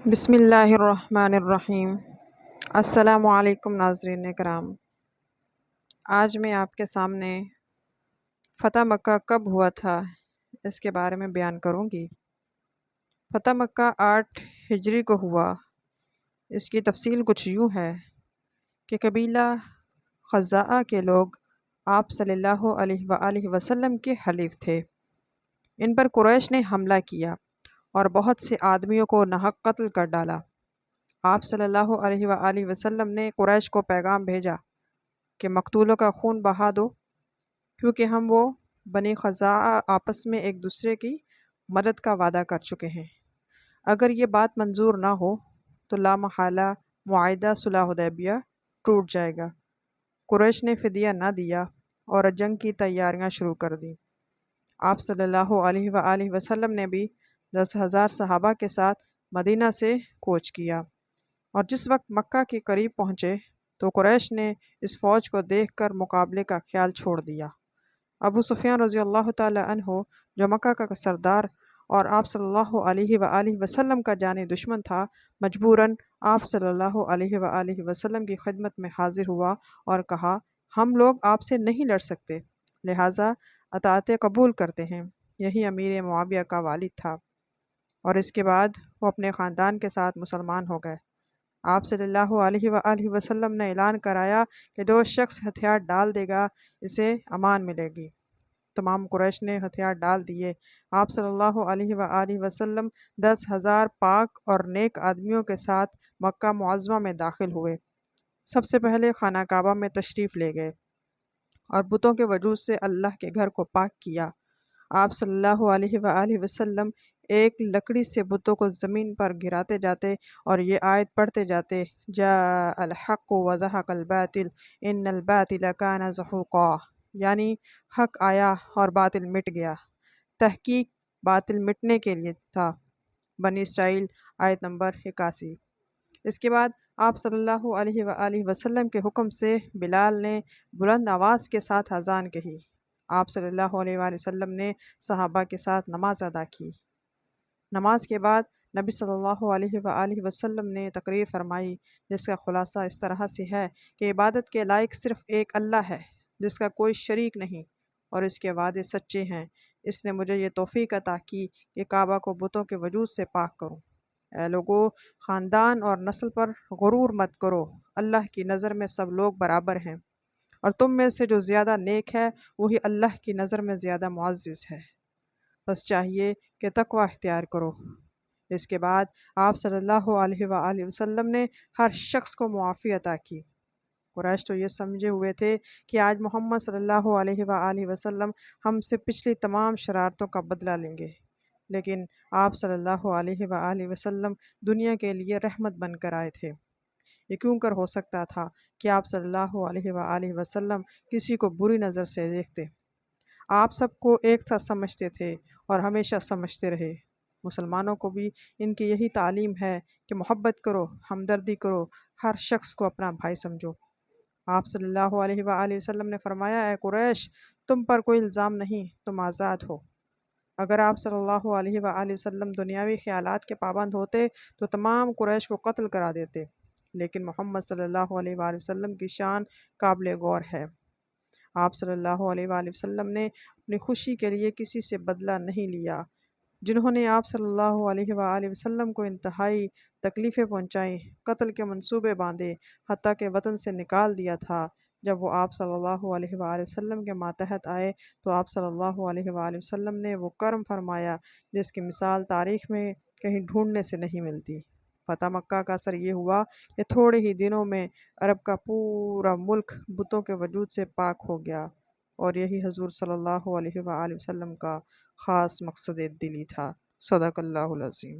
بسم اللہ الرحمن الرحیم۔ السلام علیکم ناظرین کرام۔ آج میں آپ کے سامنے فتح مکہ کب ہوا تھا اس کے بارے میں بیان کروں گی۔ فتح مکہ 8 ہجری کو ہوا۔ اس کی تفصیل کچھ یوں ہے کہ قبیلہ خزاعہ کے لوگ آپ صلی اللہ علیہ وآلہ وسلم کے حلیف تھے۔ ان پر قریش نے حملہ کیا اور بہت سے آدمیوں کو ناحق قتل کر ڈالا۔ آپ صلی اللہ علیہ وآلہ وسلم نے قریش کو پیغام بھیجا کہ مقتولوں کا خون بہا دو، کیونکہ ہم وہ بنی خزاعہ آپس میں ایک دوسرے کی مدد کا وعدہ کر چکے ہیں۔ اگر یہ بات منظور نہ ہو تو لامحالہ معاہدہ صلح حدیبیہ ٹوٹ جائے گا۔ قریش نے فدیہ نہ دیا اور جنگ کی تیاریاں شروع کر دیں۔ آپ صلی اللہ علیہ وآلہ وسلم نے بھی 10,000 صحابہ کے ساتھ مدینہ سے کوچ کیا، اور جس وقت مکہ کے قریب پہنچے تو قریش نے اس فوج کو دیکھ کر مقابلے کا خیال چھوڑ دیا۔ ابو سفیان رضی اللہ تعالی عنہ جو مکہ کا سردار اور آپ صلی اللہ علیہ وآلہ وسلم کا جانی دشمن تھا، مجبوراً آپ صلی اللہ علیہ وآلہ وسلم کی خدمت میں حاضر ہوا اور کہا، ہم لوگ آپ سے نہیں لڑ سکتے، لہٰذا اطاعت قبول کرتے ہیں۔ یہی امیر معاویہ کا والد تھا، اور اس کے بعد وہ اپنے خاندان کے ساتھ مسلمان ہو گئے۔ آپ صلی اللہ علیہ وآلہ وسلم نے اعلان کرایا کہ جو شخص ہتھیار ڈال دے گا اسے امان ملے گی۔ تمام قریش نے ہتھیار ڈال دیے۔ آپ صلی اللہ علیہ وآلہ وسلم 10,000 پاک اور نیک آدمیوں کے ساتھ مکہ معظمہ میں داخل ہوئے۔ سب سے پہلے خانہ کعبہ میں تشریف لے گئے اور بتوں کے وجود سے اللہ کے گھر کو پاک کیا۔ آپ صلی اللہ علیہ وآلہ وسلم ایک لکڑی سے بتوں کو زمین پر گراتے جاتے اور یہ آیت پڑھتے جاتے، جاء الحق وزہق الباطل ان الباطل کان زہوقا، یعنی حق آیا اور باطل مٹ گیا۔ تحقیق باطل مٹنے کے لیے تھا۔ بنی اسرائیل آیت نمبر 81۔ اس کے بعد آپ صلی اللہ علیہ وآلہ وسلم کے حکم سے بلال نے بلند آواز کے ساتھ اذان کہی۔ آپ صلی اللہ علیہ وآلہ وسلم نے صحابہ کے ساتھ نماز ادا کی۔ نماز کے بعد نبی صلی اللہ علیہ وآلہ وسلم نے تقریر فرمائی، جس کا خلاصہ اس طرح سے ہے کہ عبادت کے لائق صرف ایک اللہ ہے، جس کا کوئی شریک نہیں، اور اس کے وعدے سچے ہیں۔ اس نے مجھے یہ توفیق عطا کی کہ کعبہ کو بتوں کے وجود سے پاک کروں۔ اے لوگو، خاندان اور نسل پر غرور مت کرو، اللہ کی نظر میں سب لوگ برابر ہیں، اور تم میں سے جو زیادہ نیک ہے وہی اللہ کی نظر میں زیادہ معزز ہے۔ بس چاہیے کہ تقوی اختیار کرو۔ اس کے بعد آپ صلی اللہ علیہ وآلہ وسلم نے ہر شخص کو معافی عطا کی۔ قریش تو یہ سمجھے ہوئے تھے کہ آج محمد صلی اللہ علیہ وآلہ وسلم ہم سے پچھلی تمام شرارتوں کا بدلہ لیں گے، لیکن آپ صلی اللہ علیہ وآلہ وسلم دنیا کے لیے رحمت بن کر آئے تھے۔ یہ کیوں کر ہو سکتا تھا کہ آپ صلی اللہ علیہ وآلہ وسلم کسی کو بری نظر سے دیکھتے؟ آپ سب کو ایک ساتھ سمجھتے تھے اور ہمیشہ سمجھتے رہے۔ مسلمانوں کو بھی ان کی یہی تعلیم ہے کہ محبت کرو، ہمدردی کرو، ہر شخص کو اپنا بھائی سمجھو۔ آپ صلی اللہ علیہ وآلہ وسلم نے فرمایا، اے قریش، تم پر کوئی الزام نہیں، تم آزاد ہو۔ اگر آپ صلی اللہ علیہ وآلہ وسلم دنیاوی خیالات کے پابند ہوتے تو تمام قریش کو قتل کرا دیتے، لیکن محمد صلی اللہ علیہ وآلہ وسلم کی شان قابل غور ہے۔ آپ صلی اللہ علیہ وآلہ وسلم نے اپنی خوشی کے لیے کسی سے بدلہ نہیں لیا۔ جنہوں نے آپ صلی اللہ علیہ وآلہ وسلم کو انتہائی تکلیفیں پہنچائیں، قتل کے منصوبے باندھے، حتیٰ کہ وطن سے نکال دیا تھا، جب وہ آپ صلی اللہ علیہ وآلہ وسلم کے ماتحت آئے تو آپ صلی اللہ علیہ وآلہ وسلم نے وہ کرم فرمایا جس کی مثال تاریخ میں کہیں ڈھونڈنے سے نہیں ملتی۔ فتح مکہ کا اثر یہ ہوا کہ تھوڑے ہی دنوں میں عرب کا پورا ملک بتوں کے وجود سے پاک ہو گیا، اور یہی حضور صلی اللہ علیہ وآلہ وسلم کا خاص مقصد دلی تھا۔ صدق اللہ العظیم۔